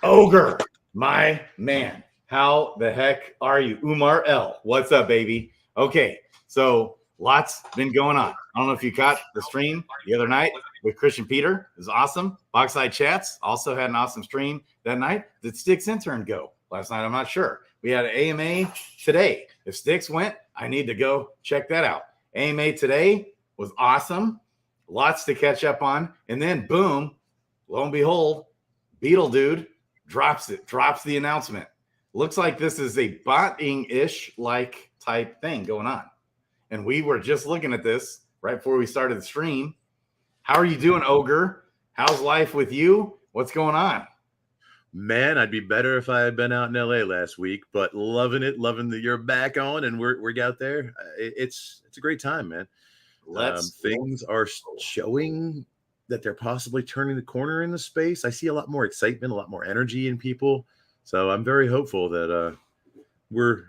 Ogre, my man. How the heck are you? Umar L. What's up, baby? Okay, so lots been going on. I don't know if you caught the stream the other night with Christian Peter. It was awesome. Boxside Chats also had an awesome stream that night. Did Sticks intern go last night? I'm not sure. We had an AMA today. If Sticks went, I need to go check that out. AMA today was awesome. Lots to catch up on. And then boom, lo and behold, Beetle Dude drops the announcement. Looks like this is a botting-ish like type thing going on. And we were just looking at this right before we started the stream. How are you doing, Ogre? How's life with you? What's going on? Man, I'd be better if I had been out in LA last week, but loving it, loving that you're back on and we're out there. It's a great time, man. Things are showing that they're possibly turning the corner in the space. I see a lot more excitement, a lot more energy in people. So I'm very hopeful that we're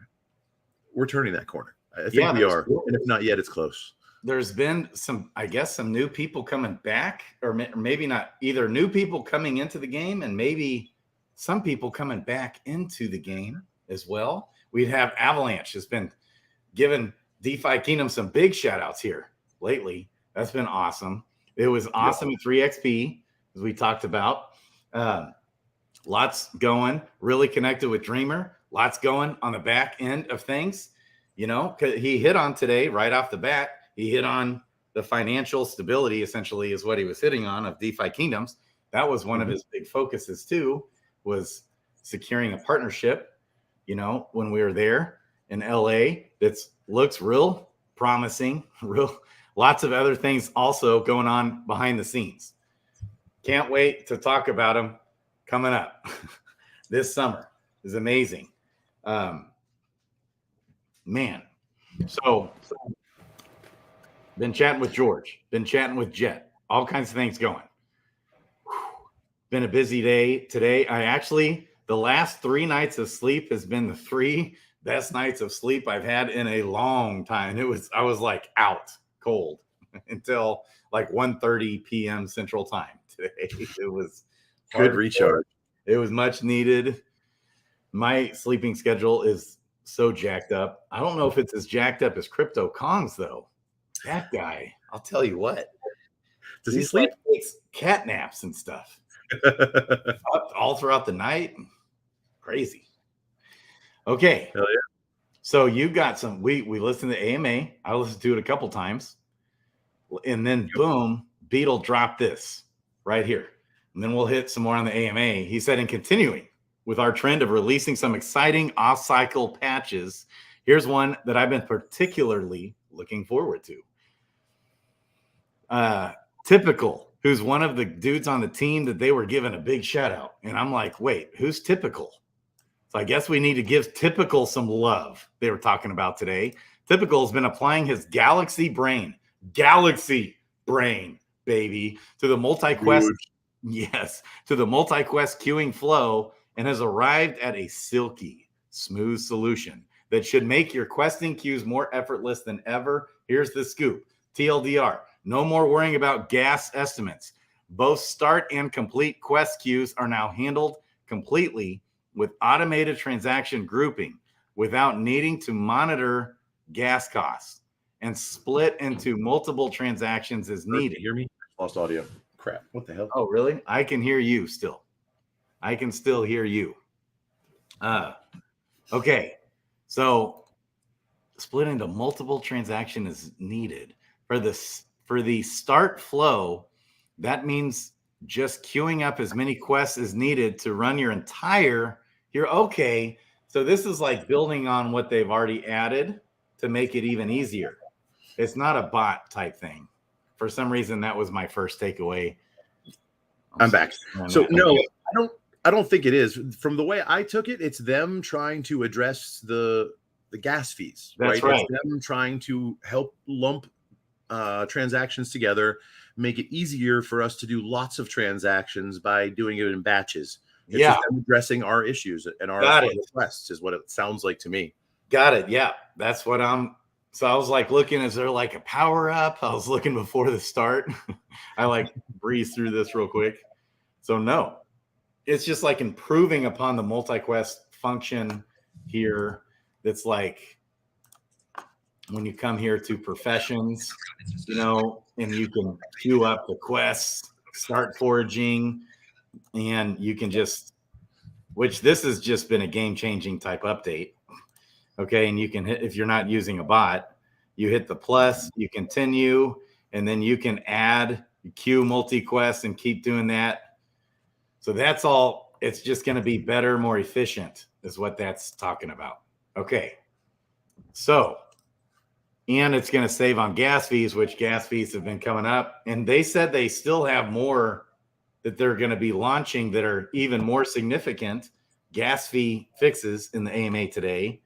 turning that corner. I think we are. Cool. And if not yet, it's close. There's been some new people coming back, or maybe not, either new people coming into the game and maybe some people coming back into the game as well. We'd have Avalanche has been giving DeFi Kingdoms some big shout outs here lately. That's been awesome. It was awesome at 3XP, as we talked about. Lots going, really connected with Dreamer. Lots going on the back end of things. You know, he hit on today, right off the bat, he hit on the financial stability, essentially, is what he was hitting on of DeFi Kingdoms. That was one of his big focuses, too, was securing a partnership, you know, when we were there in LA. That looks real promising, lots of other things also going on behind the scenes. Can't wait to talk about them coming up this summer. Is amazing. Man. So been chatting with George, been chatting with Jet, all kinds of things going. Been a busy day today. The last 3 nights of sleep has been the 3 best nights of sleep I've had in a long time. I was like out cold until like 1:30 p.m. Central Time today. It was good recharge. It was much needed. My sleeping schedule is so jacked up. I don't know if it's as jacked up as Crypto Kongs though. That guy, I'll tell you what. Does he sleep? Like, takes cat naps and stuff all throughout the night. Crazy. Okay. Hell yeah. So you got some. We listened to AMA. I listened to it a couple times, and then boom, Beetle dropped this right here, and then we'll hit some more on the AMA. He said, in continuing with our trend of releasing some exciting off-cycle patches, here's one that I've been particularly looking forward to. Typical, who's one of the dudes on the team that they were giving a big shout out, and I'm like, wait, who's Typical? So I guess we need to give Typical some love. They were talking about today. Typical has been applying his galaxy brain, baby, to the multi-quest. Yes, to the multi-quest queuing flow, and has arrived at a silky, smooth solution that should make your questing queues more effortless than ever. Here's the scoop. TLDR, no more worrying about gas estimates. Both start and complete quest queues are now handled completely with automated transaction grouping without needing to monitor gas costs and split into multiple transactions as needed. Can you hear me? Lost audio. Crap. What the hell? Oh, really? I can hear you still. I can still hear you. Okay. So split into multiple transaction is needed. For the start flow, that means just queuing up as many quests as needed to run your entire. You're okay. So this is like building on what they've already added to make it even easier. It's not a bot type thing. For some reason, that was my first takeaway. I'm back. So no, I don't think it is. From the way I took it, it's them trying to address the gas fees. That's right. It's them trying to help lump transactions together, make it easier for us to do lots of transactions by doing it in batches. It's just them addressing our issues and our requests is what it sounds like to me. Got it. Yeah, that's what I'm. So I was like looking, is there like a power up? I was looking before the start. I like breezed through this real quick. So no, it's just like improving upon the multi-quest function here. That's like when you come here to professions, you know, and you can queue up the quests, start foraging, and you can just, which this has just been a game-changing type update. Okay, and you can hit, if you're not using a bot, you hit the plus, you continue, and then you can add, you queue multi-quest and keep doing that. So that's all. It's just going to be better, more efficient is what that's talking about. Okay, so, and it's going to save on gas fees, which gas fees have been coming up. And they said they still have more that they're going to be launching that are even more significant gas fee fixes in the AMA today.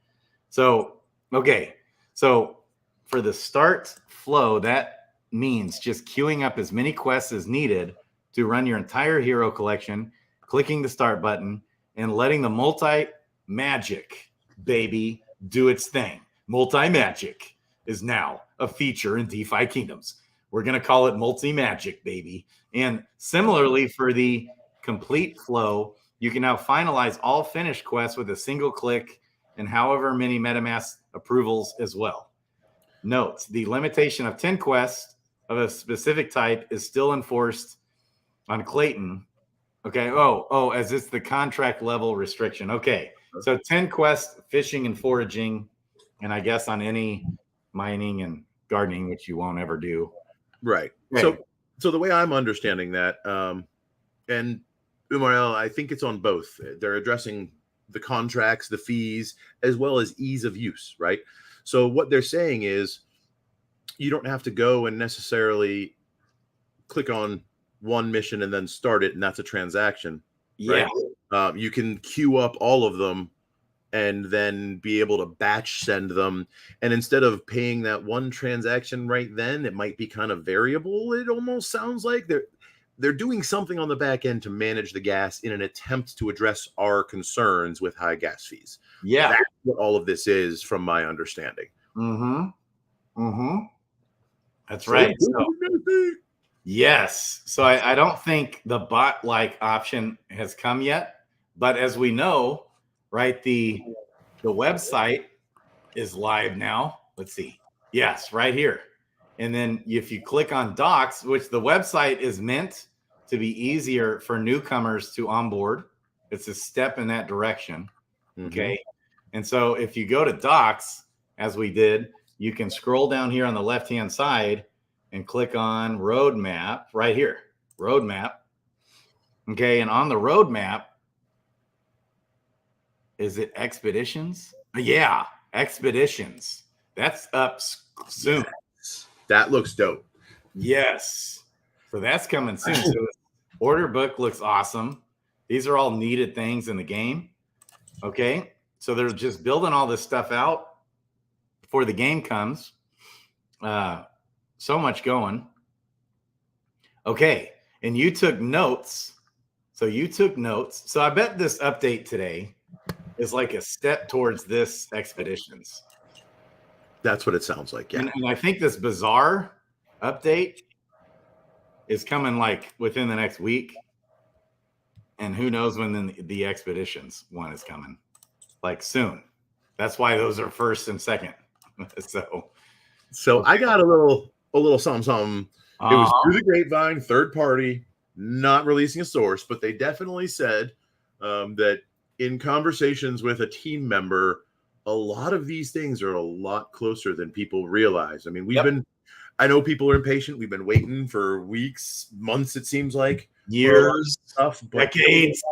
So, okay. So for the start flow, that means just queuing up as many quests as needed to run your entire hero collection, clicking the start button, and letting the multi-magic baby do its thing. Multi-magic is now a feature in DeFi Kingdoms. We're going to call it multi-magic, baby. And similarly, for the complete flow, you can now finalize all finished quests with a single click and however many MetaMask approvals as well. Note, the limitation of 10 quests of a specific type is still enforced on Klaytn. Okay. As it's the contract level restriction. Okay. So 10 quests, fishing and foraging, and I guess on any mining and gardening, which you won't ever do. Right. Okay. So the way I'm understanding that, and Umarel, I think it's on both. They're addressing the contracts, the fees, as well as ease of use, right? So what they're saying is you don't have to go and necessarily click on one mission and then start it, and that's a transaction. Yeah. Right? You can queue up all of them and then be able to batch send them. And instead of paying that one transaction right then, it might be kind of variable. It almost sounds like they're doing something on the back end to manage the gas in an attempt to address our concerns with high gas fees. Yeah. That's what all of this is, from my understanding. That's right. So, yes. So I don't think the bot-like option has come yet, but as we know, right, the website is live now. Let's see. Yes, right here. And then if you click on docs, which the website is meant to be easier for newcomers to onboard, it's a step in that direction. Okay. And so if you go to docs, as we did, you can scroll down here on the left-hand side and click on roadmap right here, roadmap. Okay. And on the roadmap, is it expeditions? Yeah. Expeditions. That's up soon. Yes. That looks dope. Yes. So that's coming soon. So the order book looks awesome. These are all needed things in the game. Okay. So they're just building all this stuff out before the game comes. So much going. Okay. And you took notes. So you took notes. So I bet this update today is like a step towards this expeditions. That's what it sounds like. Yeah. And I think this bizarre update is coming like within the next week. And who knows when the expeditions one is coming, like soon. That's why those are first and second. So I got a little something. It was through the grapevine, third party, not releasing a source, but they definitely said that in conversations with a team member, a lot of these things are a lot closer than people realize. I mean, I know people are impatient. We've been waiting for weeks, months, it seems like. Years, stuff, decades.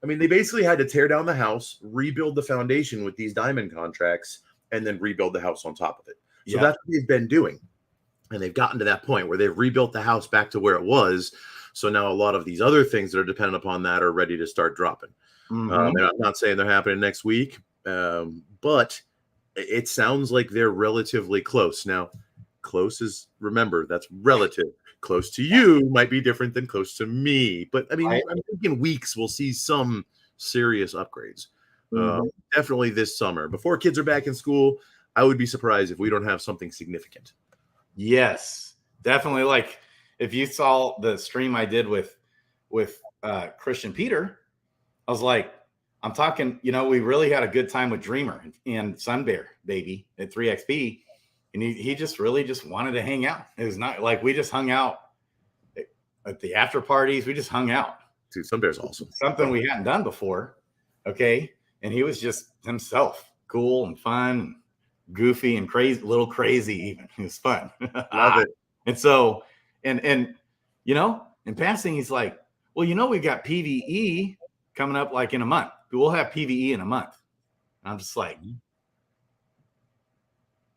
They basically had to tear down the house, rebuild the foundation with these diamond contracts, and then rebuild the house on top of it. So that's what they've been doing. And they've gotten to that point where they've rebuilt the house back to where it was. So now a lot of these other things that are dependent upon that are ready to start dropping. And I'm not saying they're happening next week, but it sounds like they're relatively close. Now, close is, remember, that's relative. Close to you might be different than close to me. But I mean, I'm thinking weeks we'll see some serious upgrades. Definitely this summer. Before kids are back in school, I would be surprised if we don't have something significant. Yes, definitely. Like if you saw the stream I did with Christian Peter, I was like, I'm talking, we really had a good time with Dreamer and Sunbear baby at 3XP. And he just really just wanted to hang out. It was not like we just hung out at the after parties. We just hung out. Dude, Sunbear's awesome. Something we hadn't done before. Okay. And he was just himself, cool and fun, and goofy and crazy, a little crazy even. It was fun. Love it. And so, and in passing, he's like, well, we've got PVE coming up like in a month. We'll have PVE in a month. And I'm just like,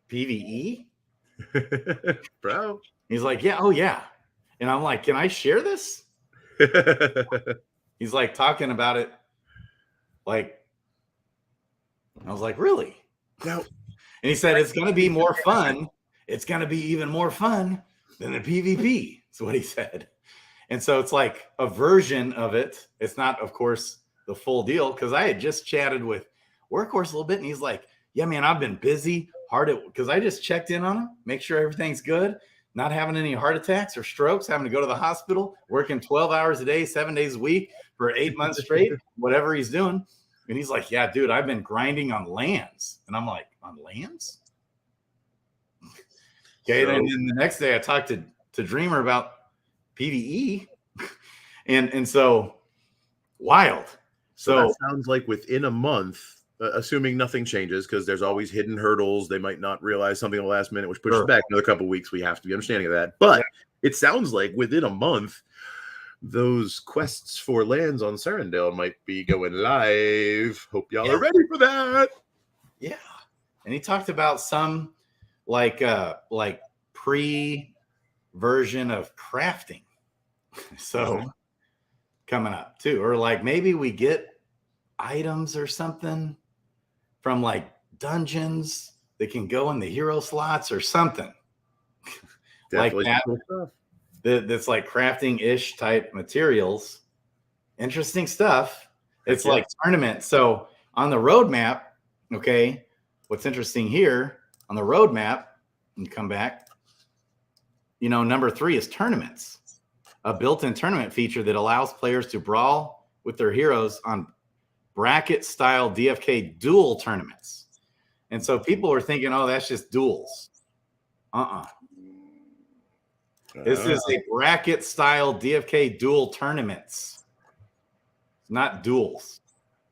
PVE? Bro. He's like, yeah, oh yeah. And I'm like, can I share this? He's like talking about it. Like, I was like, really? No. And he said, it's going to be more fun. It's going to be even more fun than the PvP. That's what he said. And so it's like a version of it. It's not, of course, the full deal. Because I had just chatted with Workhorse a little bit. And he's like, yeah, man, I've been busy hard at, because I just checked in on him, make sure everything's good, not having any heart attacks or strokes, having to go to the hospital, working 12 hours a day, 7 days a week for 8 months straight, whatever he's doing. And he's like, yeah, dude, I've been grinding on lands. And I'm like, on lands? Okay. Then the next day I talked to Dreamer about PvE. And so wild. So that sounds like within a month, assuming nothing changes, because there's always hidden hurdles. They might not realize something at the last minute, which pushes back another couple of weeks. We have to be understanding of that. But it sounds like within a month, those quests for lands on Sarandale might be going live. Hope y'all are ready for that. Yeah. And he talked about some like pre-version of crafting. So coming up too. Or like maybe we get items or something from like dungeons that can go in the hero slots or something. Definitely like that's like crafting-ish type materials. Interesting stuff. It's like tournament. So on the roadmap, okay, what's interesting here on the roadmap, and come back, number 3 is tournaments. A built-in tournament feature that allows players to brawl with their heroes on bracket-style DFK duel tournaments. And so people are thinking, oh, that's just duels. This is a bracket-style DFK duel tournaments. It's not duels.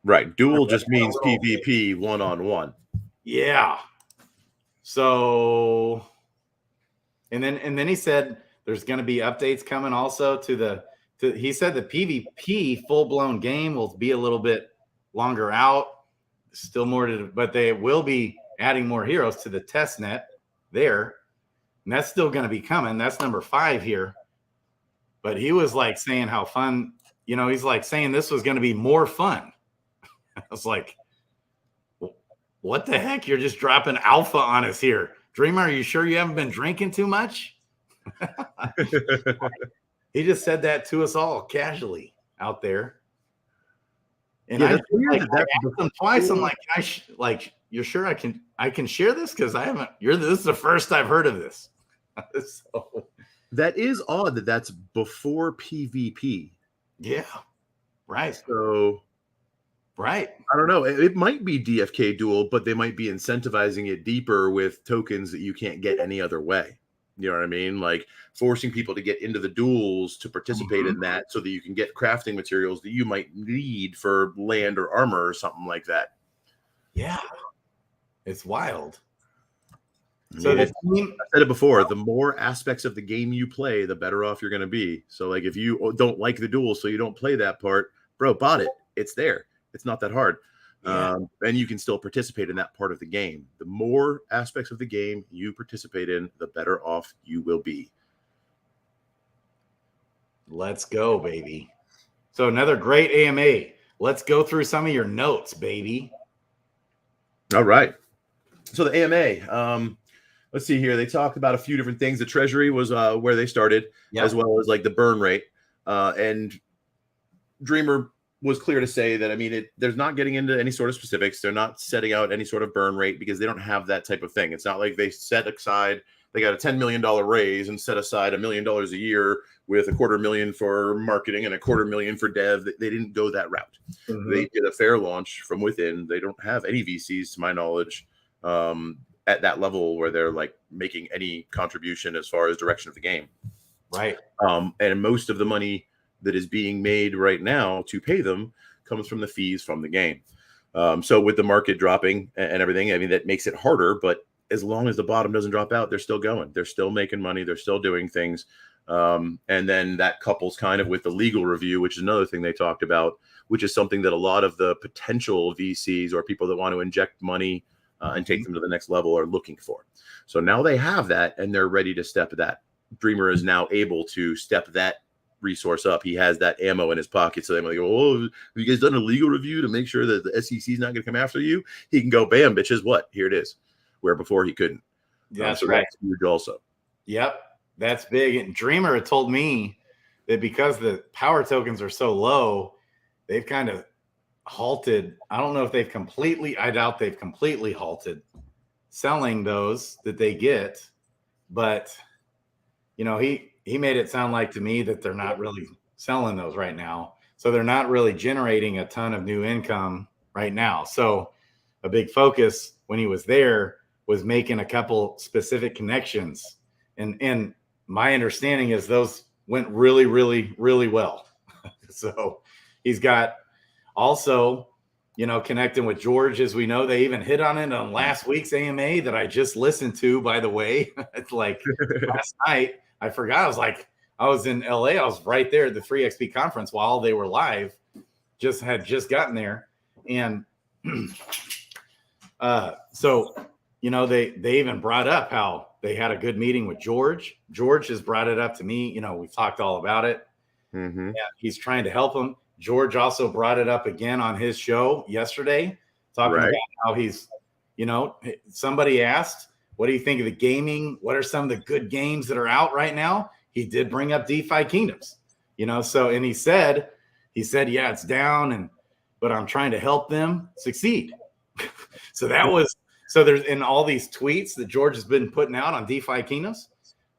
Right. Duel just means PvP one-on-one. Yeah. So, and then he said there's going to be updates coming also he said the PvP full-blown game will be a little bit longer out. Still more but they will be adding more heroes to the test net there. And that's still going to be coming. That's number 5 here. But he was like saying how fun, he's like saying this was going to be more fun. I was like, what the heck? You're just dropping alpha on us here. Dreamer, are you sure you haven't been drinking too much? He just said that to us all casually out there. And I asked him twice. I'm like, you're sure I can share this? Because I haven't. This is the first I've heard of this. So, that is odd that that's before PvP. Yeah. Right. So, right. I don't know. It might be DFK duel, but they might be incentivizing it deeper with tokens that you can't get any other way. You know what I mean? Like forcing people to get into the duels to participate in that so that you can get crafting materials that you might need for land or armor or something like that. Yeah. It's wild. So I said it before, the more aspects of the game you play, the better off you're going to be. So like if you don't like the duel, so you don't play that part, bro, bought it. It's there. It's not that hard. Yeah. And you can still participate in that part of the game. The more aspects of the game you participate in, the better off you will be. Let's go, baby. So another great AMA. Let's go through some of your notes, baby. All right. So the AMA, let's see here. They talked about a few different things. The Treasury was where they started, as well as like the burn rate. And Dreamer was clear to say that, I mean, there's not getting into any sort of specifics. They're not setting out any sort of burn rate because they don't have that type of thing. It's not like they set aside, they got a $10 million raise and set aside $1 million a year with $250,000 for marketing and $250,000 for dev. They didn't go that route. They did a fair launch from within. They don't have any VCs, to my knowledge, at that level where they're like making any contribution as far as direction of the game. Right. And most of the money that is being made right now to pay them comes from the fees from the game. So with the market dropping and everything, I mean, that makes it harder, but as long as the bottom doesn't drop out, they're still going. They're still making money. They're still doing things. And then that couples kind of with the legal review, which is another thing they talked about, which is something that a lot of the potential VCs or people that want to inject money and take them to the next level are looking for. So now they have that and they're ready to step that. Dreamer is now able to step that resource up. He has that ammo in his pocket. So they're like, oh, have you guys done a legal review to make sure that the SEC is not going to come after you? He can go, bam, bitches, what? Here it is. Where before he couldn't. That's so right. That's huge also. Yep. That's big. And Dreamer had told me that because the power tokens are so low, they've kind of halted. I don't know if they've completely, I doubt they've completely halted selling those that they get. But, you know, he made it sound like to me that they're not really selling those right now. So they're not really generating a ton of new income right now. So a big focus when he was there was making a couple specific connections. And my understanding is those went really, really, really well. So he's got also, you know, connecting with George, as we know, they even hit on it on last week's AMA that I just listened to, by the way. It's like last night, I forgot. I was in LA. I was right there at the 3XP conference while they were live, had just gotten there. And so, you know, they even brought up how they had a good meeting with George. George has brought it up to me. You know, we've talked all about it. Yeah, he's trying to help him. George also brought it up again on his show yesterday, talking about how he's, you know, somebody asked, what do you think of the gaming? What are some of the good games that are out right now? He did bring up DeFi Kingdoms, you know, so, and he said, yeah, it's down, but I'm trying to help them succeed. So there's in all these tweets that George has been putting out on DeFi Kingdoms,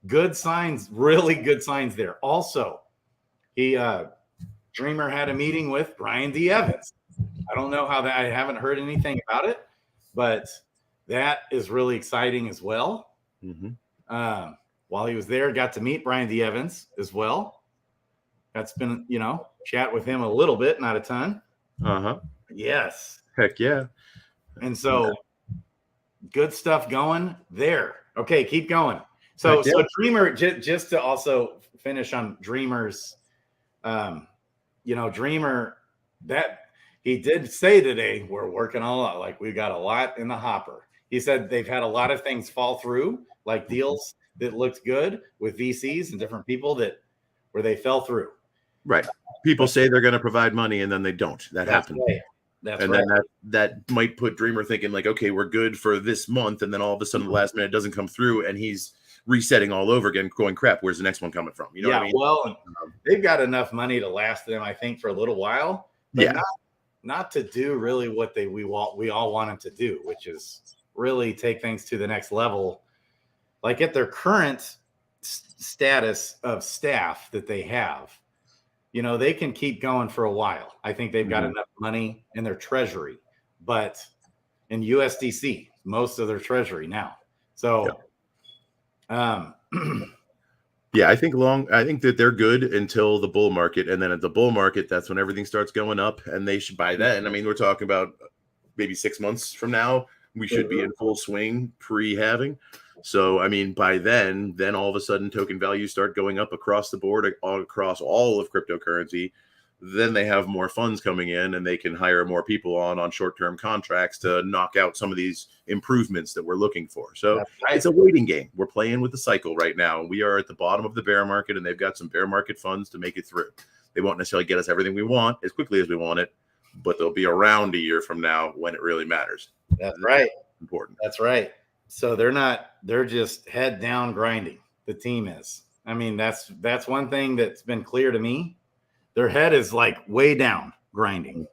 good signs, really good signs there. Also, Dreamer had a meeting with Brian D. Evans. I don't know how I haven't heard anything about it, but that is really exciting as well. While he was there, got to meet Brian D. Evans as well. That's been, you know, chat with him a little bit, not a ton. Yes. Heck yeah. And so good stuff going there. Okay, keep going. So Dreamer, just to also finish on Dreamer's, you know, Dreamer, that he did say today, we're working a lot. Like we got a lot in the hopper. He said they've had a lot of things fall through, like deals that looked good with VCs and different people where they fell through. Right. People say they're going to provide money and then they don't. That happens. Right. That's and right. Then that might put Dreamer thinking like, okay, we're good for this month. And then all of a sudden the last minute doesn't come through and he's resetting all over again, going, crap, where's the next one coming from? You know what I mean? Well, they've got enough money to last them, I think, for a little while. But not to do really what we all want them to do, which is really take things to the next level. Like at their current status of staff that they have, you know, they can keep going for a while. I think they've got enough money in their treasury, but in USDC, most of their treasury now. So, I think that they're good until the bull market. And then at the bull market, that's when everything starts going up and they should buy that. And I mean, we're talking about maybe 6 months from now, we should be in full swing pre-halving. So, I mean, by then all of a sudden token values start going up across the board, across all of cryptocurrency. Then they have more funds coming in and they can hire more people on short-term contracts to knock out some of these improvements that we're looking for. So It's a waiting game. We're playing with the cycle right now. We are at the bottom of the bear market and they've got some bear market funds to make it through. They won't necessarily get us everything we want as quickly as we want it, but they'll be around a year from now when it really matters. That's right. Important. That's right. So they're just head down grinding. The team is. I mean, that's one thing that's been clear to me. Their head is like way down grinding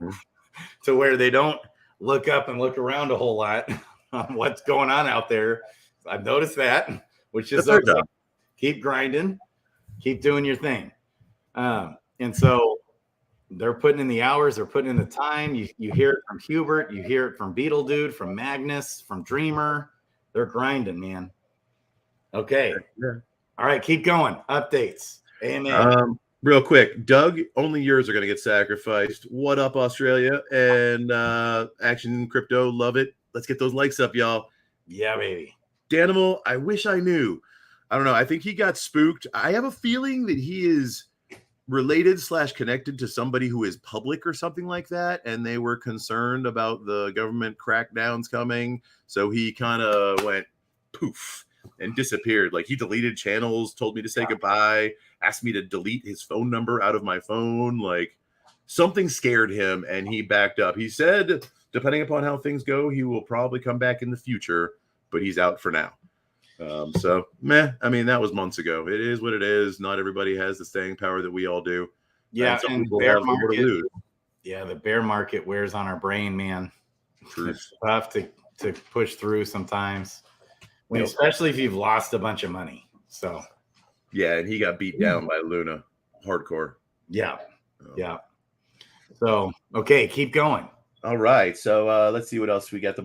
to where they don't look up and look around a whole lot on what's going on out there. I've noticed that, which is okay. Keep grinding. Keep doing your thing. And so they're putting in the hours, they're putting in the time. You hear it from Hubert, you hear it from Beetle Dude, from Magnus, from Dreamer. They're grinding, man. Okay. Yeah. All right, keep going. Updates. AMA. Real quick, Doug, only yours are going to get sacrificed. What up, Australia? And Action Crypto, love it. Let's get those likes up, y'all. Yeah, baby. Danimal, I wish I knew. I don't know. I think he got spooked. I have a feeling that he is related / connected to somebody who is public or something like that, and they were concerned about the government crackdowns coming. So he kind of went poof and disappeared. Like he deleted channels, told me to say goodbye, asked me to delete his phone number out of my phone. Like something scared him and he backed up. He said, depending upon how things go, he will probably come back in the future, but he's out for now. So meh. I mean, that was months ago. It is what it is. Not everybody has the staying power that we all do. Yeah, and bear market. Yeah, the bear market wears on our brain, man. Truth. It's tough to push through sometimes. Especially if you've lost a bunch of money. So yeah, and he got beat down by Luna hardcore. Yeah. Yeah. So okay, keep going. All right. So let's see what else we got. The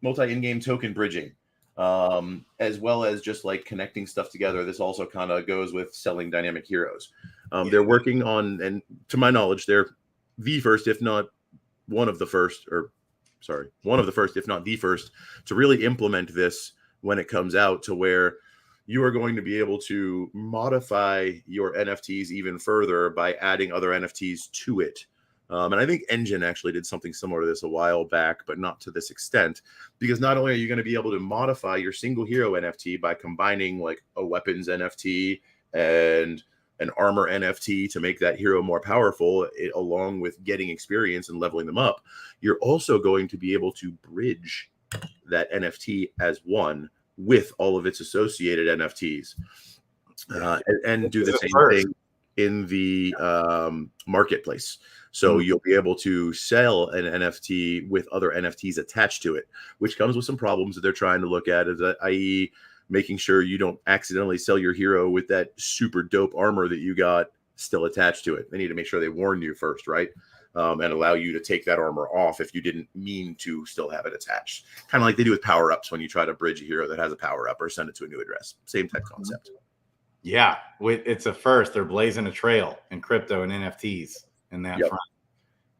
multi-in-game token bridging. As well as just like connecting stuff together. This also kind of goes with selling dynamic heroes. They're working on, and to my knowledge, they're the first, if not one of the first, if not the first, to really implement this when it comes out, to where you are going to be able to modify your NFTs even further by adding other NFTs to it. And I think Engine actually did something similar to this a while back, but not to this extent, because not only are you going to be able to modify your single hero NFT by combining like a weapons NFT and an armor NFT to make that hero more powerful, along with getting experience and leveling them up, you're also going to be able to bridge that NFT as one with all of its associated NFTs and do the same thing in the marketplace. So you'll be able to sell an NFT with other NFTs attached to it, which comes with some problems that they're trying to look at, i.e. making sure you don't accidentally sell your hero with that super dope armor that you got still attached to it. They need to make sure they warn you first, right? And allow you to take that armor off if you didn't mean to still have it attached. Kind of like they do with power-ups when you try to bridge a hero that has a power-up or send it to a new address. Same type concept. Yeah, it's a first. They're blazing a trail in crypto and NFTs in that front.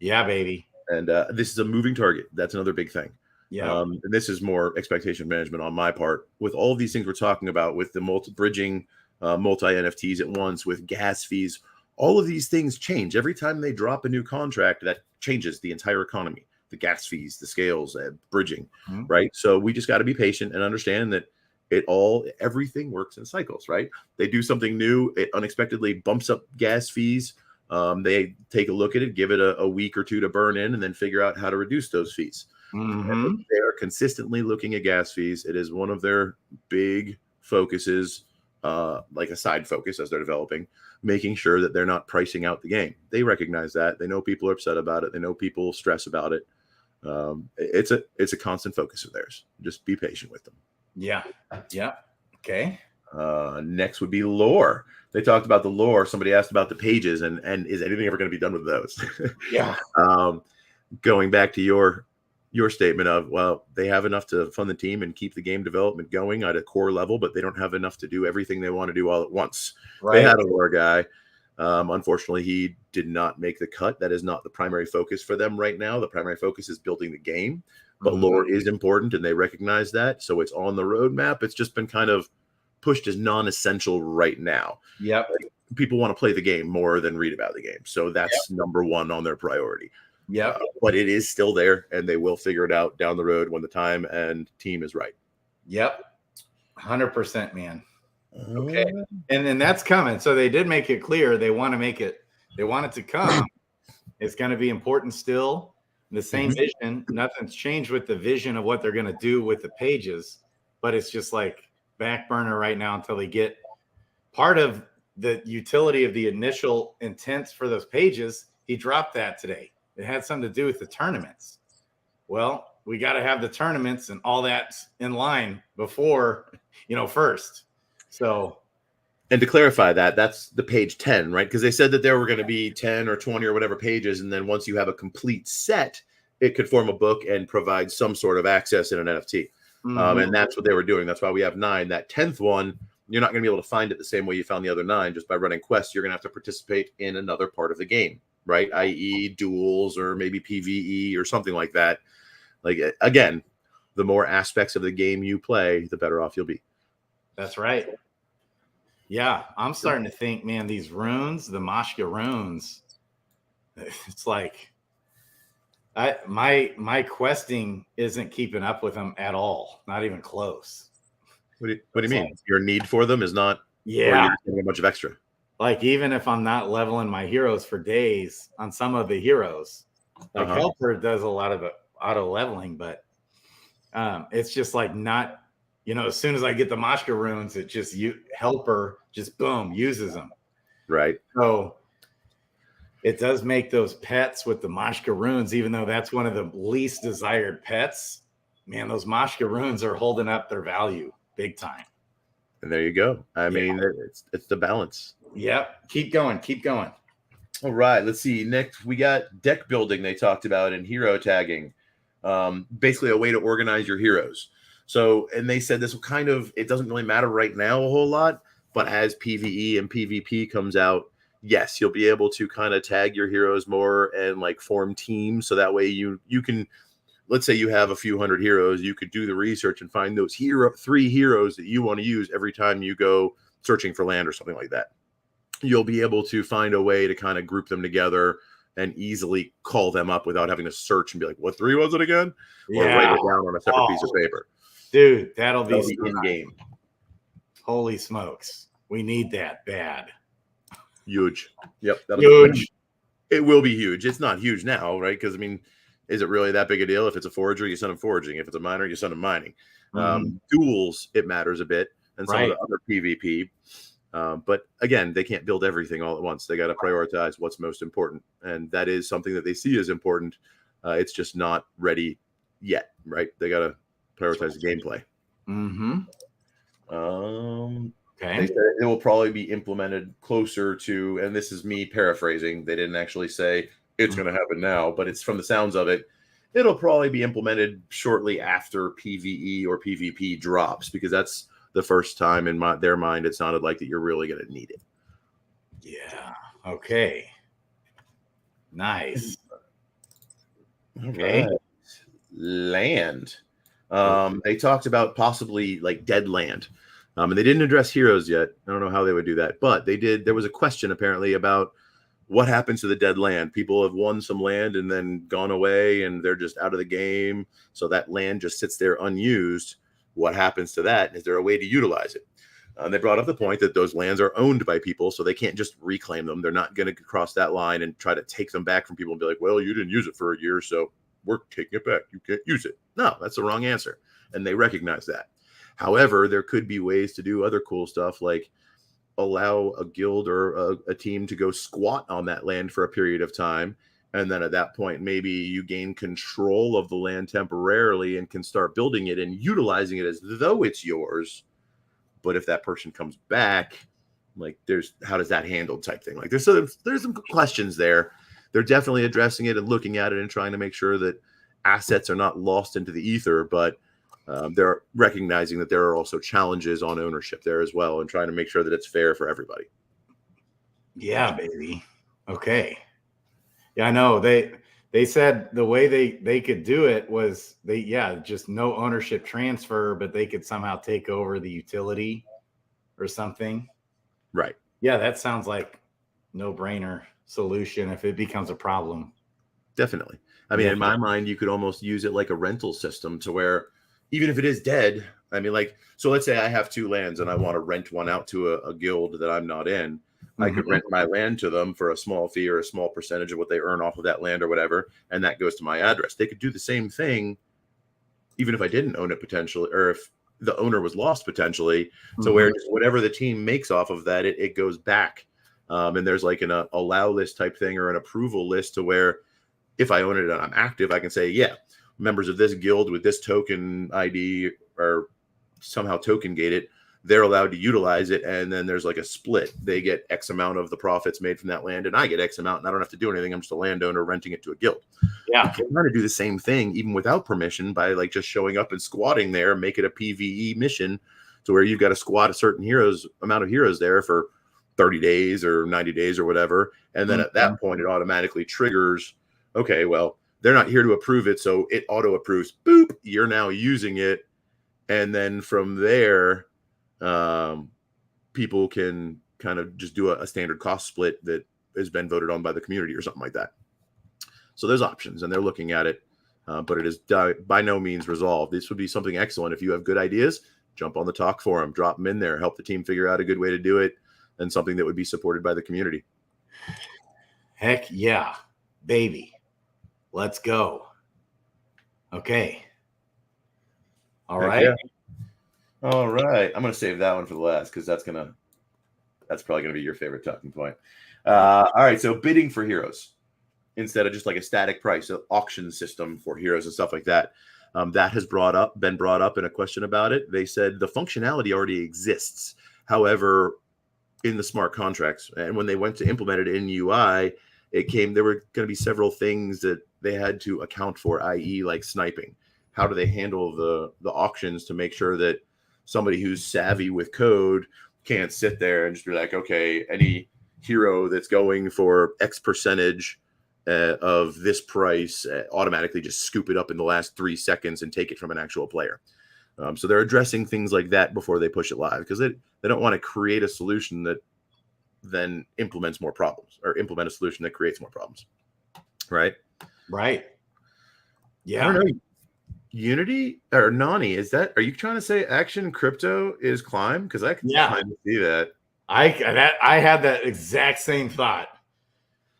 Yeah, baby. And this is a moving target. That's another big thing. Yeah. And this is more expectation management on my part. With all of these things we're talking about, with the bridging multi-NFTs at once, with gas fees, all of these things change. Every time they drop a new contract, that changes the entire economy. The gas fees, the scales, bridging, right? So we just got to be patient and understand that everything works in cycles, right? They do something new, it unexpectedly bumps up gas fees. They take a look at it, give it a week or two to burn in, and then figure out how to reduce those fees. They are consistently looking at gas fees. It is one of their big focuses, like a side focus as they're developing, making sure that they're not pricing out the game. They recognize that. They know people are upset about it. They know people stress about it. It's a constant focus of theirs. Just be patient with them. Yeah. Yeah. Okay. Next would be lore. They talked about the lore. Somebody asked about the pages and is anything ever going to be done with those? Yeah. Going back to your statement of, well, they have enough to fund the team and keep the game development going at a core level, but they don't have enough to do everything they want to do all at once. Right. They had a lore guy. Unfortunately, he did not make the cut. That is not the primary focus for them right now. The primary focus is building the game, but lore is important and they recognize that. So it's on the roadmap. It's just been kind of pushed as non-essential right now. Yep. People want to play the game more than read about the game. So that's number one on their priority. Yeah. But it is still there and they will figure it out down the road when the time and team is right. Yep. 100%, man. Okay. And then that's coming. So they did make it clear they want it to come. It's going to be important still. The same vision. Nothing's changed with the vision of what they're going to do with the pages, but it's just like back burner right now until they get part of the utility of the initial intents for those pages. He dropped that today. It had something to do with the tournaments. Well, we got to have the tournaments and all that in line before, first. So And to clarify that, that's the page 10, right? Because they said that there were going to be 10 or 20 or whatever pages. And then once you have a complete set, it could form a book and provide some sort of access in an NFT. And that's what they were doing. That's why we have 9. That 10th one, you're not going to be able to find it the same way you found the other 9 just by running quests. You're going to have to participate in another part of the game, right? i.e. duels or maybe PvE or something like that. Like, again, the more aspects of the game you play, the better off you'll be. That's right. Yeah, I'm starting to think, man, these runes, the Mashka runes, it's like my questing isn't keeping up with them at all. Not even close. What do you mean? Like, your need for them is not, yeah, or you're getting a bunch of extra. Like, even if I'm not leveling my heroes for days on some of the heroes, like Helper does a lot of auto leveling, but it's just like not, as soon as I get the Mashka runes, it just Helper just boom uses them. Right. So it does make those pets with the Mashka runes, even though that's one of the least desired pets, man, those Mashka runes are holding up their value big time. And there you go. I mean, it's the balance. Yep. Keep going. All right. Let's see. Next, we got deck building they talked about and hero tagging. Basically a way to organize your heroes. So, and they said this will kind of, it doesn't really matter right now a whole lot, but as PvE and PvP comes out, yes, you'll be able to kind of tag your heroes more and like form teams. So that way you can, let's say you have a few hundred heroes, you could do the research and find those 3 heroes that you want to use every time you go searching for land or something like that. You'll be able to find a way to kind of group them together and easily call them up without having to search and be like, what 3 was it again? Or write it down on a separate piece of paper. Dude, that'll be in game. Holy smokes. We need that bad. Huge. Yep. Huge. It will be huge. It's not huge now, right? Because, I mean, is it really that big a deal? If it's a forager, you send them foraging. If it's a miner, you send them mining. Duels, it matters a bit. And some of the other PvP. But again, they can't build everything all at once. They got to prioritize what's most important. And that is something that they see as important. It's just not ready yet, right? They got to prioritize the gameplay. Okay. They said it will probably be implemented closer to, and this is me paraphrasing. They didn't actually say it's going to happen now, but it's from the sounds of it. It'll probably be implemented shortly after PvE or PvP drops, because that's the first time in their mind it sounded like that you're really going to need it. Yeah. Okay. Nice. Okay. Right. Land. They talked about possibly like dead land. And they didn't address heroes yet. I don't know how they would do that, but they did. There was a question apparently about what happens to the dead land. People have won some land and then gone away and they're just out of the game. So that land just sits there unused. What happens to that? Is there a way to utilize it? They brought up the point that those lands are owned by people, so they can't just reclaim them. They're not going to cross that line and try to take them back from people and be like, well, you didn't use it for a year, so we're taking it back. You can't use it. No, that's the wrong answer. And they recognize that. However, there could be ways to do other cool stuff, like allow a guild or a team to go squat on that land for a period of time. And then at that point, maybe you gain control of the land temporarily and can start building it and utilizing it as though it's yours. But if that person comes back, like how does that handle type thing? Like there's some questions there. They're definitely addressing it and looking at it and trying to make sure that assets are not lost into the ether, but they're recognizing that there are also challenges on ownership there as well and trying to make sure that it's fair for everybody. Yeah, baby. Okay. Yeah, I know. They said the way they could do it was just no ownership transfer, but they could somehow take over the utility or something. Right. Yeah, that sounds like no-brainer solution if it becomes a problem. Definitely. I mean, in my mind, you could almost use it like a rental system to where even if it is dead, I mean, like, so let's say I have 2 lands and I want to rent one out to a guild that I'm not in. I could rent my land to them for a small fee or a small percentage of what they earn off of that land or whatever, and that goes to my address. They could do the same thing even if I didn't own it potentially, or if the owner was lost potentially, to where just whatever the team makes off of that, it goes back. And there's like an allow list type thing or an approval list to where if I own it and I'm active, I can say, yeah, members of this guild with this token ID or somehow token gated, they're allowed to utilize it, and then there's like a split. They get X amount of the profits made from that land, and I get X amount, and I don't have to do anything. I'm just a landowner renting it to a guild. Yeah. You can kind of do the same thing even without permission by like just showing up and squatting there, make it a PvE mission to where you've got to squat a certain amount of heroes there for 30 days or 90 days or whatever. And then at that point, it automatically triggers, okay, well, they're not here to approve it, so it auto approves. Boop, you're now using it. And then from there, people can kind of just do a standard cost split that has been voted on by the community or something like that. So there's options, and they're looking at it, but it is by no means resolved. This would be something excellent. If you have good ideas, jump on the talk forum, drop them in there, help the team figure out a good way to do it, and something that would be supported by the community. Heck yeah, baby. Let's go. Okay. All right. Yeah. All right. I'm going to save that one for the last because that's probably going to be your favorite talking point. All right. So bidding for heroes instead of just like a static price, an auction system for heroes and stuff like that. That has been brought up in a question about it. They said the functionality already exists. However, in the smart contracts, and when they went to implement it in UI, there were going to be several things that they had to account for, i.e. like sniping. How do they handle the auctions to make sure that somebody who's savvy with code can't sit there and just be like, okay, any hero that's going for X percentage of this price, automatically just scoop it up in the last 3 seconds and take it from an actual player. So they're addressing things like that before they push it live, because they don't want to create a solution that then implements more problems, or implement a solution that creates more problems. Right. Yeah. I don't know. Unity or Nani, are you trying to say Action Crypto is Climb? Because I can kind of see that. I had that exact same thought.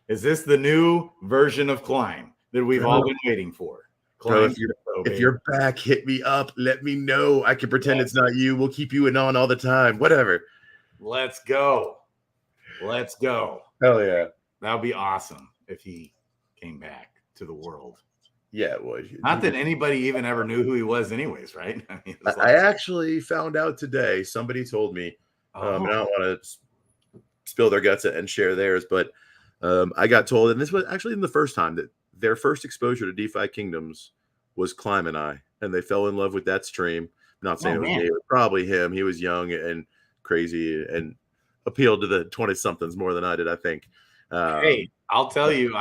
Is this the new version of Climb that we've all been waiting for? Bro, if you're back, hit me up. Let me know. I can pretend it's not you. We'll keep you on all the time. Whatever. Let's go. Hell yeah. That would be awesome if he came back to the world. Yeah, it would. Not that anybody even ever knew who he was anyways, right? I mean, I actually found out today. Somebody told me. And I don't want to spill their guts and share theirs, but I got told, and this was actually the first time, that their first exposure to DeFi Kingdoms was Climb and they fell in love with that stream. I'm not saying it was probably him. He was young and crazy and appealed to the 20-somethings more than I did, I think. Hey, I'll tell you,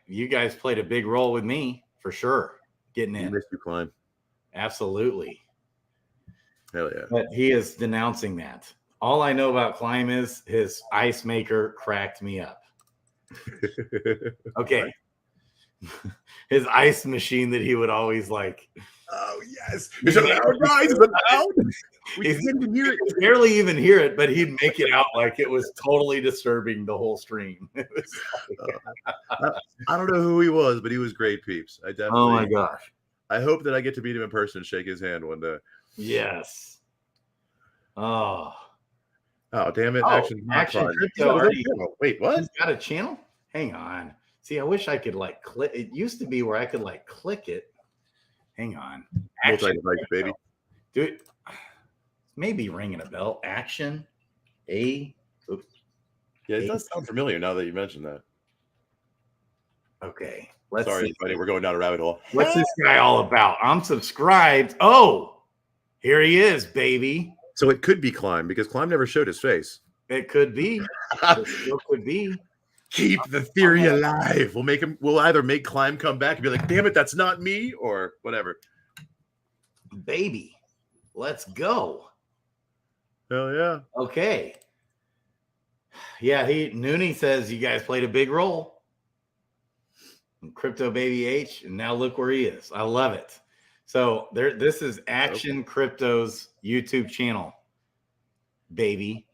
you guys played a big role with me for sure. Getting in. Missed you, Climb. Absolutely. Hell yeah. But he is denouncing that. All I know about Climb is his ice maker cracked me up. Okay. His ice machine that he would always like. Oh, yes. Is it loud, guys? Is it loud? We didn't even hear it. Barely even hear it, but he'd make it out like it was totally disturbing the whole stream. It was like, I don't know who he was, but he was great, peeps. I definitely. Oh my gosh. I hope that I get to meet him in person and shake his hand one day. Yes. Oh, damn it. Action Crypto. Wait, what? He's got a channel? Hang on. See, I wish I could like click. It used to be where I could like click it. Hang on. Multi-device, baby. Dude, maybe ringing a bell. Action. Oops. Yeah, it does sound familiar now that you mentioned that. Okay. Sorry, buddy. We're going down a rabbit hole. What's this guy all about? I'm subscribed. Oh, here he is, baby. So it could be Climb, because Climb never showed his face. It could be. It still could be. Keep the theory alive. We'll either make Climb come back and be like, damn it, that's not me, or whatever. Baby, let's go. Hell yeah. Okay. Yeah, Noonie says you guys played a big role. Crypto Baby H, and now look where he is. I love it. So this is Action Crypto's YouTube channel, baby.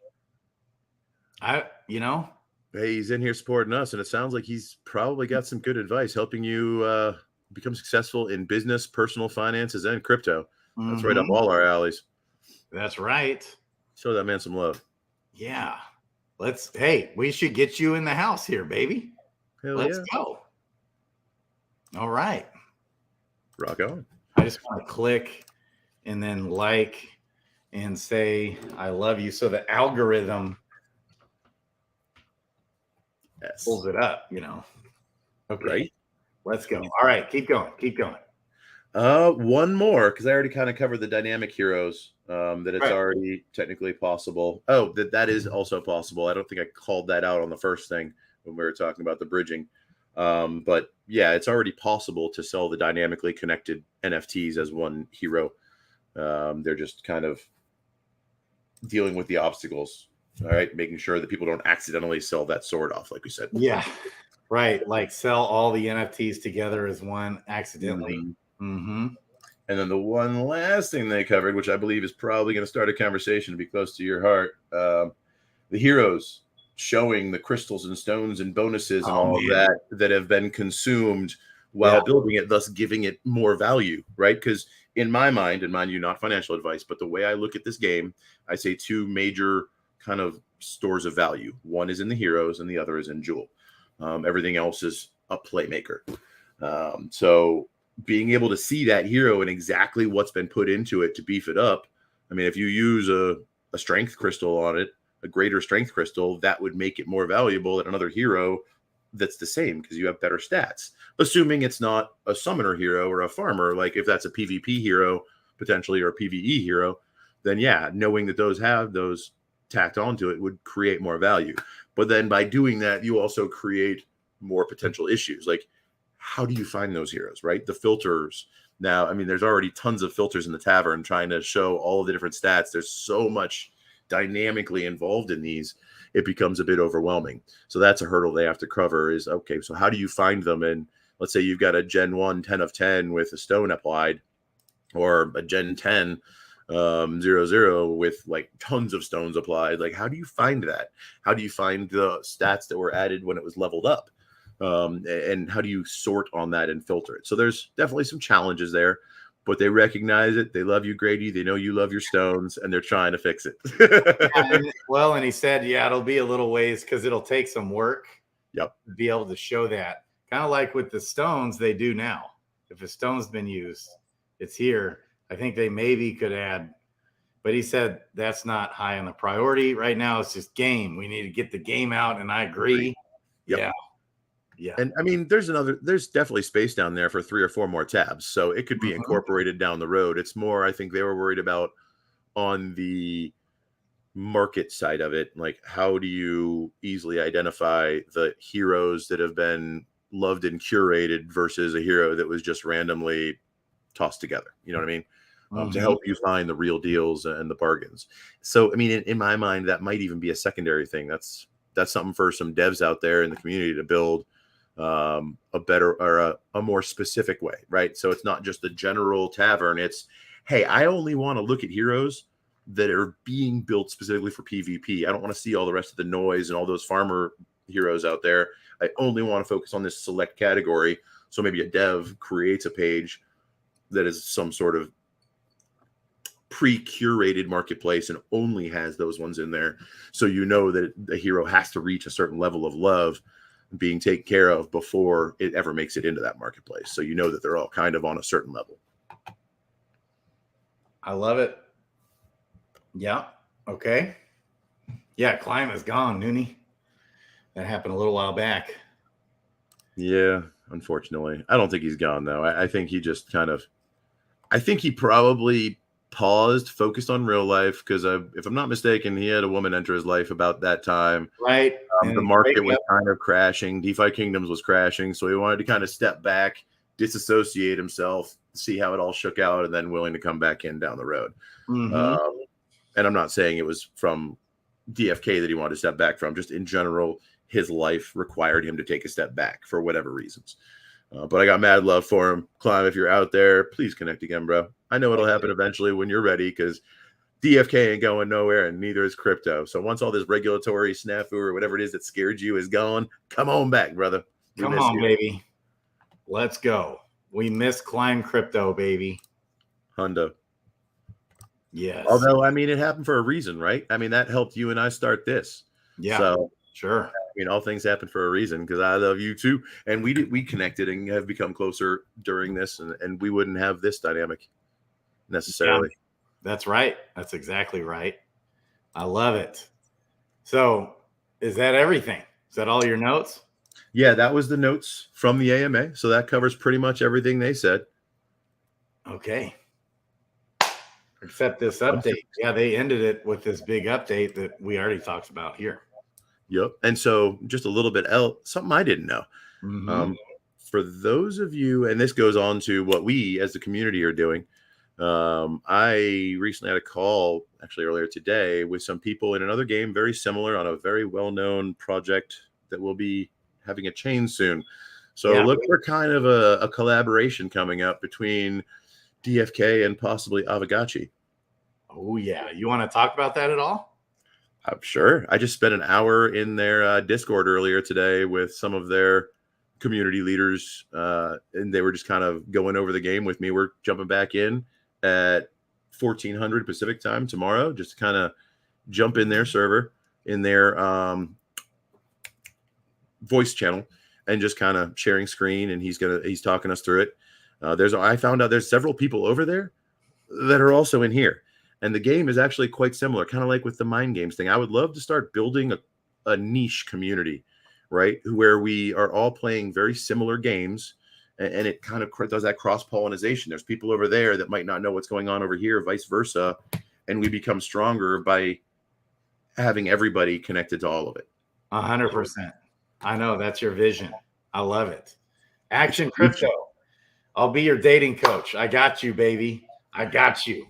Hey, he's in here supporting us, and it sounds like he's probably got some good advice helping you become successful in business, personal finances, and crypto. That's right up all our alleys. That's right. Show that man some love. Yeah. We should get you in the house here, baby. Let's go. All right. Rock on. I just want to click and then like and say, I love you. So the algorithm pulls it up, you know. Okay. Right. Let's go. All right. Keep going. Keep going. One more, because I already kind of covered the dynamic heroes, that it's already technically possible. Oh, that is also possible. I don't think I called that out on the first thing when we were talking about the bridging. But yeah, it's already possible to sell the dynamically connected NFTs as one hero. They're just kind of dealing with the obstacles, all right, making sure that people don't accidentally sell that sword off, like we said. Yeah, right. Like sell all the NFTs together as one accidentally. And then the one last thing they covered, which I believe is probably going to start a conversation to be close to your heart, the heroes showing the crystals and stones and bonuses and all of that have been consumed while building it, thus giving it more value, right? Because in my mind, and mind you, not financial advice, but the way I look at this game, I say two major kind of stores of value. One is in the heroes and the other is in Jewel. Everything else is a playmaker. So being able to see that hero and exactly what's been put into it to beef it up. I mean, if you use a strength crystal on it, a greater strength crystal, that would make it more valuable than another hero that's the same because you have better stats. Assuming it's not a summoner hero or a farmer, like if that's a PvP hero potentially or a PvE hero, then yeah, knowing that those have those tacked onto it would create more value. But then by doing that, you also create more potential issues. Like, how do you find those heroes, right? The filters. Now, I mean, there's already tons of filters in the tavern trying to show all of the different stats. There's so much dynamically involved in these, it becomes a bit overwhelming. So that's a hurdle they have to cover is, okay, so how do you find them? And let's say you've got a Gen 1 10 of 10 with a stone applied, or a Gen 10 0 with like tons of stones applied. Like, how do you find that? How do you find the stats that were added when it was leveled up? And how do you sort on that and filter it? So there's definitely some challenges there, but they recognize it. They love you, Grady. They know you love your stones, and they're trying to fix it. And he said, yeah, it'll be a little ways because it'll take some work. Yep. To be able to show that. Kind of like with the stones they do now. If a stone's been used, it's here. I think they maybe could add, but he said that's not high on the priority right now. It's just game. We need to get the game out, and I agree. Yep. Yeah. Yeah. And I mean, there's definitely space down there for 3 or 4 more tabs. So it could be incorporated down the road. It's more, I think they were worried about on the market side of it. Like, how do you easily identify the heroes that have been loved and curated versus a hero that was just randomly tossed together? You know what I mean? To help you find the real deals and the bargains. So, I mean, in my mind, that might even be a secondary thing. That's something for some devs out there in the community to build a better or a more specific way, right? So it's not just the general tavern. It's, hey, I only want to look at heroes that are being built specifically for PvP. I don't want to see all the rest of the noise and all those farmer heroes out there. I only want to focus on this select category. So maybe a dev creates a page that is some sort of pre-curated marketplace and only has those ones in there. So you know that the hero has to reach a certain level of love being taken care of before it ever makes it into that marketplace. So you know that they're all kind of on a certain level. I love it. Yeah. Okay. Yeah. Climb is gone, Noonie. That happened a little while back. Yeah. Unfortunately, I don't think he's gone though. I think he just kind of, I think he probably paused, focused on real life, because if I'm not mistaken, he had a woman enter his life about that time. Right. The market was kind of crashing. DeFi Kingdoms was crashing. So he wanted to kind of step back, disassociate himself, see how it all shook out, and then willing to come back in down the road. And I'm not saying it was from DFK that he wanted to step back from. Just in general, his life required him to take a step back for whatever reasons. But I got mad love for him. Climb, if you're out there, please connect again, bro. I know it'll happen eventually when you're ready, because DFK ain't going nowhere, and neither is crypto. So once all this regulatory snafu or whatever it is that scared you is gone, come on back, brother. Come on, baby. Let's go. We miss Climb Crypto, baby. Hundo. Yes. Although, I mean, it happened for a reason, right? I mean, that helped you and I start this. Yeah. So, sure. I mean, all things happen for a reason, because I love you too. And we connected and have become closer during this, and we wouldn't have this dynamic necessarily. That's right. That's exactly right. I love it. So is that everything? Is that all your notes? Yeah, that was the notes from the AMA. So that covers pretty much everything they said. Okay. Except this update. Yeah, they ended it with this big update that we already talked about here. Yep. And so just a little bit else, something I didn't know. Mm-hmm. For those of you, and this goes on to what we as the community are doing. I recently had a call actually earlier today with some people in another game, very similar on a very well-known project that will be having a chain soon. So look for kind of a collaboration coming up between DFK and possibly Avagachi. Oh, yeah. You want to talk about that at all? I'm sure. I just spent an hour in their Discord earlier today with some of their community leaders, and they were just kind of going over the game with me. We're jumping back in at 1400 Pacific time tomorrow, just to kind of jump in their server, in their voice channel, and just kind of sharing screen. And he's talking us through it. I found out there's several people over there that are also in here. And the game is actually quite similar, kind of like with the mind games thing. I would love to start building a niche community, right? Where we are all playing very similar games, and it kind of does that cross-pollination. There's people over there that might not know what's going on over here, vice versa. And we become stronger by having everybody connected to all of it. 100%. I know that's your vision. I love it. Action Crypto. I'll be your dating coach. I got you, baby. I got you.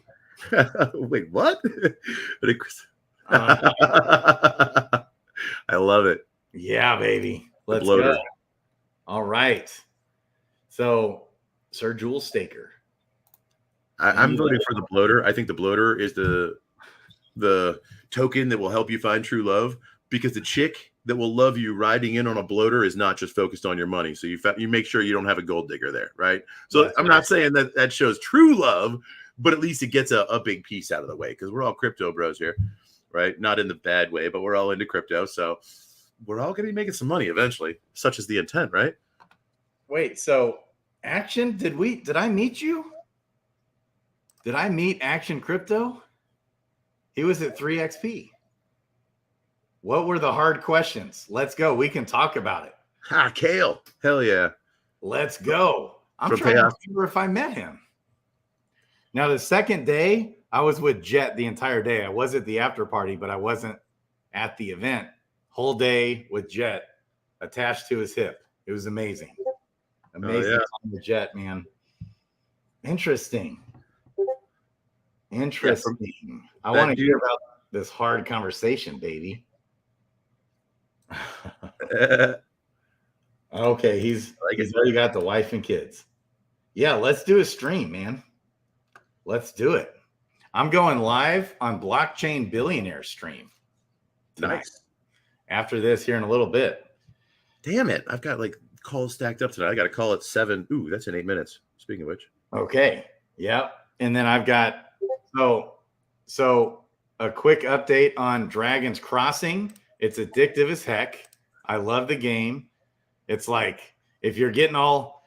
Wait, what? I love it. Yeah, baby. Let's go. All right. So, Sir Jewel Staker. I'm voting for the bloater. I think the bloater is the token that will help you find true love, because the chick that will love you riding in on a bloater is not just focused on your money. So you make sure you don't have a gold digger there, right? So that's not saying that shows true love, but at least it gets a big piece out of the way, because we're all crypto bros here, right? Not in the bad way, but we're all into crypto. So we're all going to be making some money eventually. Such is the intent, right? Wait, so Action, did I meet you? Did I meet Action Crypto? He was at 3XP. What were the hard questions? Let's go. We can talk about it. Ha, Kale. Hell yeah. Let's go. I'm trying to remember if I met him. Now, the second day, I was with Jet the entire day. I was at the after party, but I wasn't at the event. Whole day with Jet attached to his hip. It was amazing. Amazing time with Jet, man. Interesting. Interesting. I want to hear about this hard conversation, baby. Okay, he's already got the wife and kids. Yeah, let's do a stream, man. Let's do it. I'm going live on Blockchain Billionaire stream tonight. Nice. After this here in a little bit. Damn it. I've got like calls stacked up tonight. I got a call at 7. Ooh, that's in 8 minutes. Speaking of which. Okay. Yep. And then I've got so a quick update on Dragon's Crossing. It's addictive as heck. I love the game. It's like if you're getting all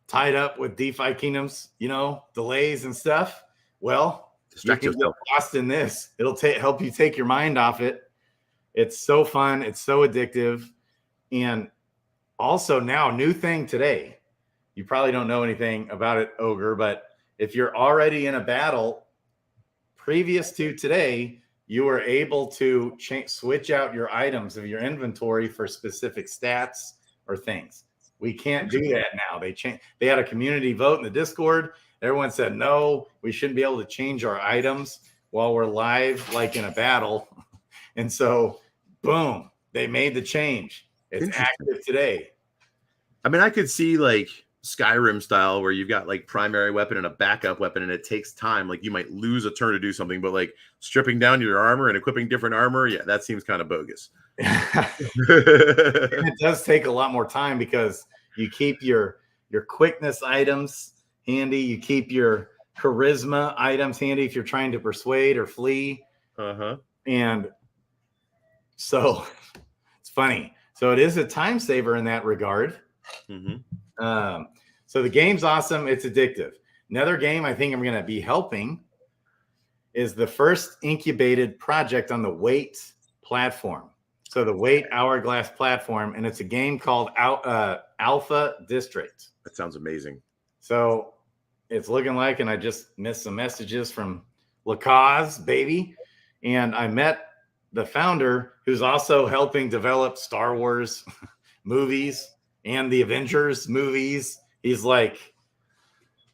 tied up with DeFi Kingdoms, delays and stuff, well, you can get lost in this. It'll help you take your mind off it. It's so fun. It's so addictive. And also now, new thing today, you probably don't know anything about it, Ogre, but if you're already in a battle previous to today, you were able to switch out your items of your inventory for specific stats or things. We can't do that now. They had a community vote in the Discord. Everyone said, no, we shouldn't be able to change our items while we're live, like in a battle. And so, boom, they made the change. It's active today. I mean, I could see like Skyrim style where you've got like primary weapon and a backup weapon, and it takes time. Like you might lose a turn to do something, but like stripping down your armor and equipping different armor, yeah, that seems kind of bogus. It does take a lot more time because you keep your quickness items handy. You keep your charisma items handy if you're trying to persuade or flee. And so it's funny. So it is a time saver in that regard. So the game's awesome. It's addictive. Another game I think I'm going to be helping is the first incubated project on the Wait platform. So the Wait Hourglass platform, and it's a game called Alpha District. That sounds amazing. So it's looking like, and I just missed some messages from Lacaz, baby. And I met the founder, who's also helping develop Star Wars movies and the Avengers movies. He's like,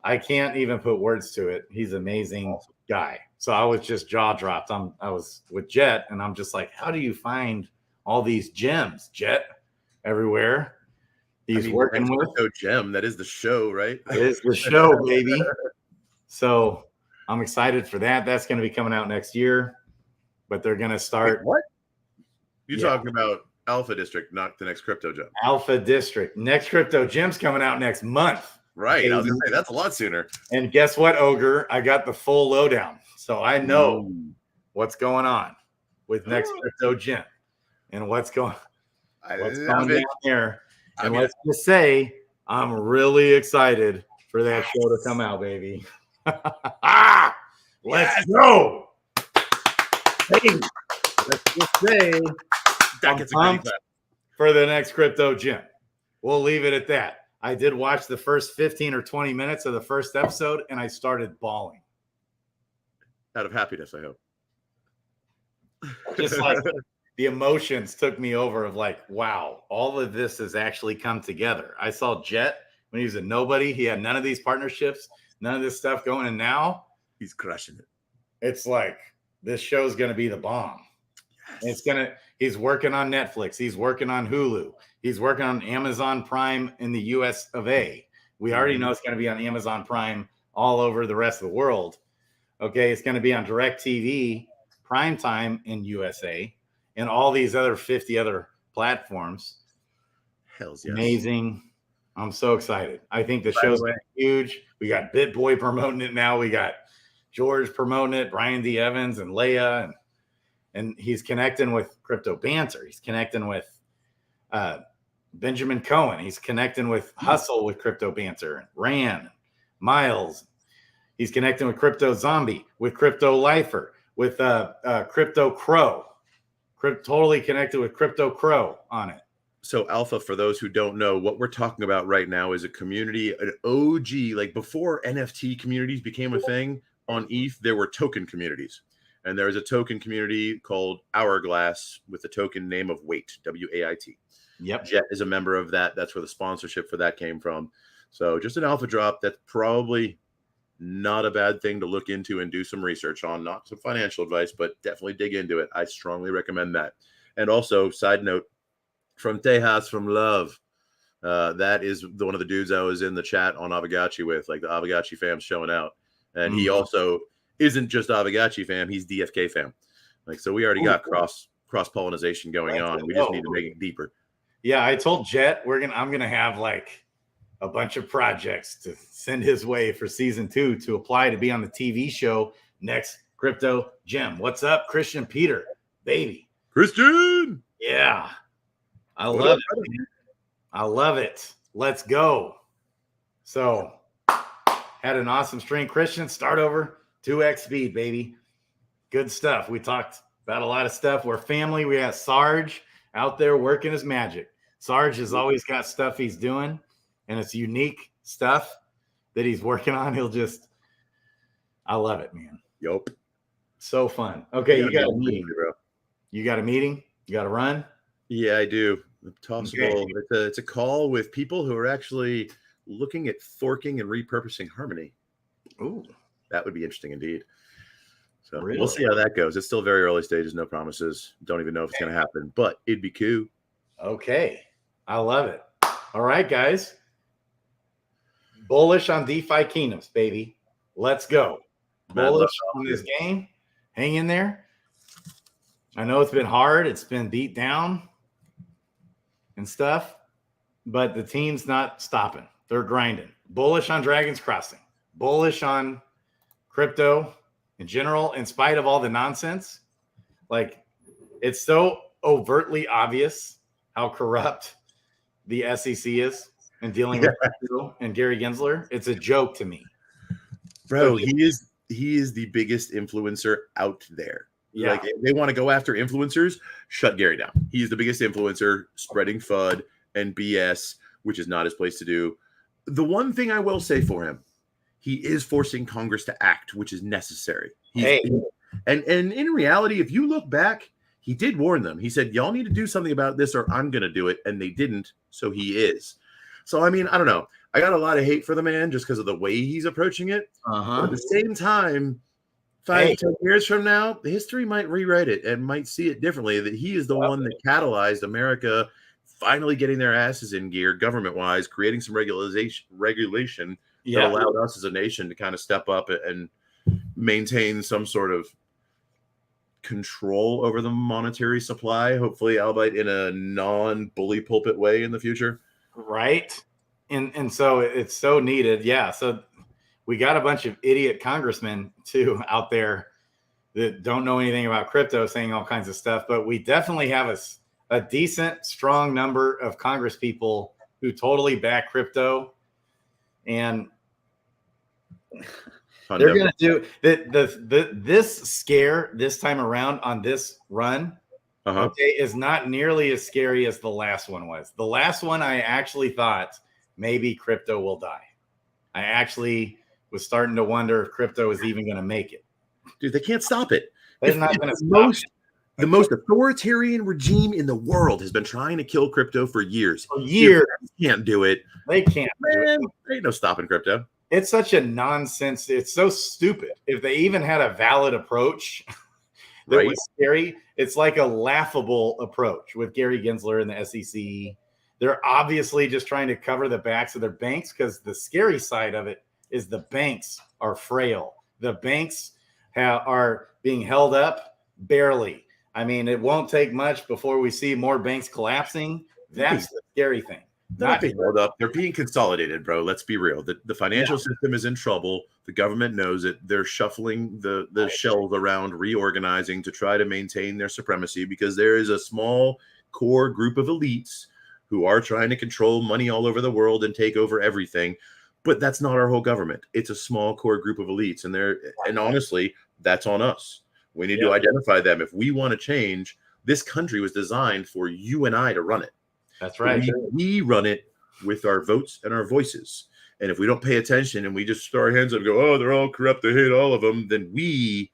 I can't even put words to it. He's an amazing guy. So I was just jaw dropped. I was with Jet, and I'm just like, how do you find all these gems, Jet, everywhere? He's working with Gem. That is the show, right? It is the show, baby. So I'm excited for that. That's going to be coming out next year, but they're going to start. Wait, what? You're talking about Alpha District, not the next Crypto Gem. Alpha District. Next Crypto Gem's coming out next month. Right. Baby. I was going to say, that's a lot sooner. And guess what, Ogre? I got the full lowdown. So I know what's going on with next Crypto Gem and what's going down there. And let's just say, I'm really excited for that show to come out, baby. Let's go. Hey, let's just say, I'm pumped for the next Crypto Gem. We'll leave it at that. I did watch the first 15 or 20 minutes of the first episode, and I started bawling. Out of happiness, I hope. Just like the emotions took me over of like, wow, all of this has actually come together. I saw Jet when he was a nobody. He had none of these partnerships, none of this stuff going. And now he's crushing it. It's like, this show's going to be the bomb. Yes. He's working on Netflix. He's working on Hulu. He's working on Amazon Prime in the US of A. We already know it's going to be on Amazon Prime all over the rest of the world. Okay. It's going to be on DirecTV prime time in USA and all these other 50 other platforms. Hells yes. Amazing. I'm so excited. I think the show's huge. We got BitBoy promoting it now. We got George promoting it, Brian D. Evans and Leia, and he's connecting with Crypto Banter. He's connecting with Benjamin Cohen. He's connecting with Hustle with Crypto Banter, and Ran, Miles. He's connecting with Crypto Zombie, with Crypto Lifer, with Crypto Crow. Totally connected with Crypto Crow on it. So Alpha, for those who don't know, what we're talking about right now is a community, an OG, like before NFT communities became a thing on ETH, there were token communities. And there's a token community called Hourglass with the token name of Wait, W-A-I-T. Yep. Jet is a member of that. That's where the sponsorship for that came from. So just an alpha drop. That's probably not a bad thing to look into and do some research on. Not some financial advice, but definitely dig into it. I strongly recommend that. And also, side note, from Tejas from Love, that is one of the dudes I was in the chat on Avagachi with, like the Avagachi fam's showing out. And he also isn't just Avagachi fam, he's DFK fam. Like, so we already got cross-pollination going on. We just need to make it deeper. Yeah, I told Jet I'm gonna have like a bunch of projects to send his way for season 2 to apply to be on the TV show next Crypto Gem. What's up, Christian Peter, baby? Christian! Yeah. I love it. I love it. Let's go. So had an awesome stream. Christian, start over 2x speed, baby. Good stuff. We talked about a lot of stuff. We're family. We got Sarge out there working his magic. Sarge has always got stuff he's doing, and it's unique stuff that he's working on. I love it, man. Yup. So fun. Okay, you got a meeting, bro. You got a meeting? You got to run? Yeah, I do. Possible. Okay. It's a call with people who are actually looking at forking and repurposing Harmony. Ooh, that would be interesting indeed. So really? We'll see how that goes. It's still very early stages, no promises. Don't even know if it's going to happen, but it'd be cool. Okay, I love it. All right, guys. Bullish on DeFi Kingdoms, baby. Let's go. Bullish on this game. Hang in there. I know it's been hard. It's been beat down and stuff, but the team's not stopping. They're grinding. Bullish on Dragon's Crossing. Bullish on crypto in general, in spite of all the nonsense. Like, it's so overtly obvious how corrupt the SEC is in dealing with crypto and Gary Gensler. It's a joke to me. Bro, he he is the biggest influencer out there. Yeah. Like, if they want to go after influencers, shut Gary down. He is the biggest influencer spreading FUD and BS, which is not his place to do. The one thing I will say for him, he is forcing Congress to act, which is necessary. And in reality, if you look back, he did warn them. He said, y'all need to do something about this or I'm going to do it. And they didn't. So he is. So, I mean, I don't know. I got a lot of hate for the man just because of the way he's approaching it. But at the same time, 5 to 10 years from now, history might rewrite it and might see it differently, that he is the one that catalyzed America finally getting their asses in gear government-wise, creating some regulation that allowed us as a nation to kind of step up and maintain some sort of control over the monetary supply, hopefully, albeit in a non-bully pulpit way in the future. Right. And so it's so needed. Yeah. So we got a bunch of idiot congressmen too out there that don't know anything about crypto saying all kinds of stuff, but we definitely have a decent, strong number of Congress people who totally back crypto. And they're going to do this scare this time around on this run. Okay, is not nearly as scary as the last one was. The last one, I actually thought maybe crypto will die. I actually was starting to wonder if crypto is even going to make it. Dude, they can't stop it. They're not going to stop it. The most authoritarian regime in the world has been trying to kill crypto for years. They can't do it. They can't. Man, there ain't no stopping crypto. It's such a nonsense. It's so stupid. If they even had a valid approach that was scary, it's like a laughable approach with Gary Gensler and the SEC. They're obviously just trying to cover the backs of their banks, because the scary side of it is the banks are frail. The banks are being held up barely. I mean, it won't take much before we see more banks collapsing. That's the scary thing. They're not being held up. They're being consolidated, bro. Let's be real. The financial system is in trouble. The government knows it. They're shuffling the shells around, reorganizing to try to maintain their supremacy, because there is a small core group of elites who are trying to control money all over the world and take over everything. But that's not our whole government. It's a small core group of elites. And honestly, that's on us. We need to identify them. If we want to change, this country was designed for you and I to run it. That's right. We run it with our votes and our voices. And if we don't pay attention and we just throw our hands up and go, oh, they're all corrupt, I hate all of them, then we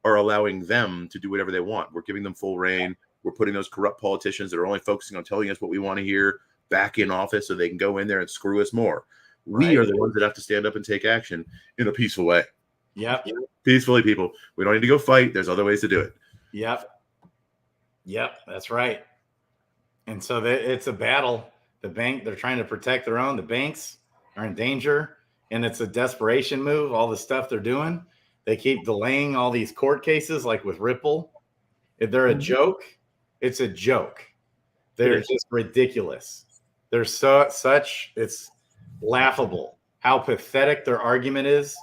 are allowing them to do whatever they want. We're giving them full reign. We're putting those corrupt politicians that are only focusing on telling us what we want to hear back in office so they can go in there and screw us more. We are the ones that have to stand up and take action in a peaceful way. Yep. Peacefully, people. We don't need to go fight. There's other ways to do it. Yep. That's right. And so it's a battle. They're trying to protect their own. The banks are in danger, and it's a desperation move. All the stuff they're doing, they keep delaying all these court cases, like with Ripple. If they're a joke, it's a joke. They're just ridiculous. They're it's laughable how pathetic their argument is.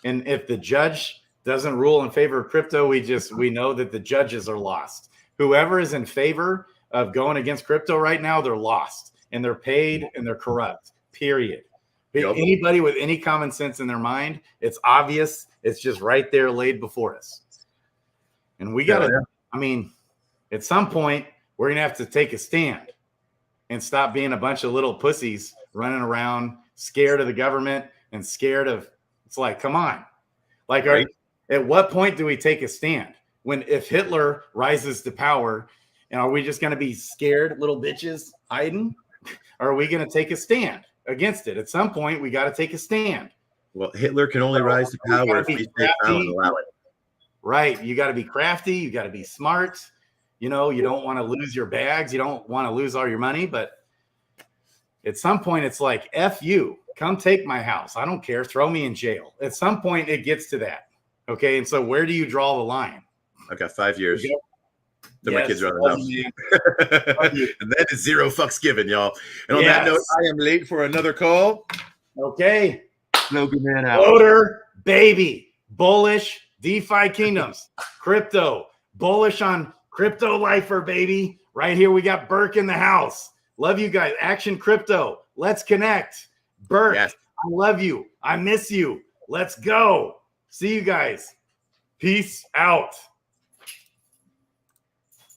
And if the judge doesn't rule in favor of crypto, we know that the judges are lost. Whoever is in favor of going against crypto right now, they're lost, and they're paid and they're corrupt, period. Anybody with any common sense in their mind, it's obvious. It's just right there laid before us. And we got to, I mean, at some point, we're going to have to take a stand and stop being a bunch of little pussies running around scared of the government and scared of, it's like, come on. Like, at what point do we take a stand? If Hitler rises to power, and are we just going to be scared little bitches hiding? Or are we going to take a stand against it? At some point, we got to take a stand. Well, Hitler can only rise to power if we stay silent and allow it. Right. You got to be crafty. You got to be smart. You don't want to lose your bags. You don't want to lose all your money. But at some point, it's like, F you. Come take my house. I don't care. Throw me in jail. At some point, it gets to that. Okay. And so where do you draw the line? I've got 5 years. Then my kids are out of the house. And that is 0 fucks given, y'all. And on that note, I am late for another call. Okay. Logan man out. Voter, baby. Bullish, DeFi Kingdoms. Crypto. Bullish on Crypto Lifer, baby. Right here, we got Burke in the house. Love you guys. Action Crypto. Let's connect. Burke, I love you. I miss you. Let's go. See you guys. Peace out.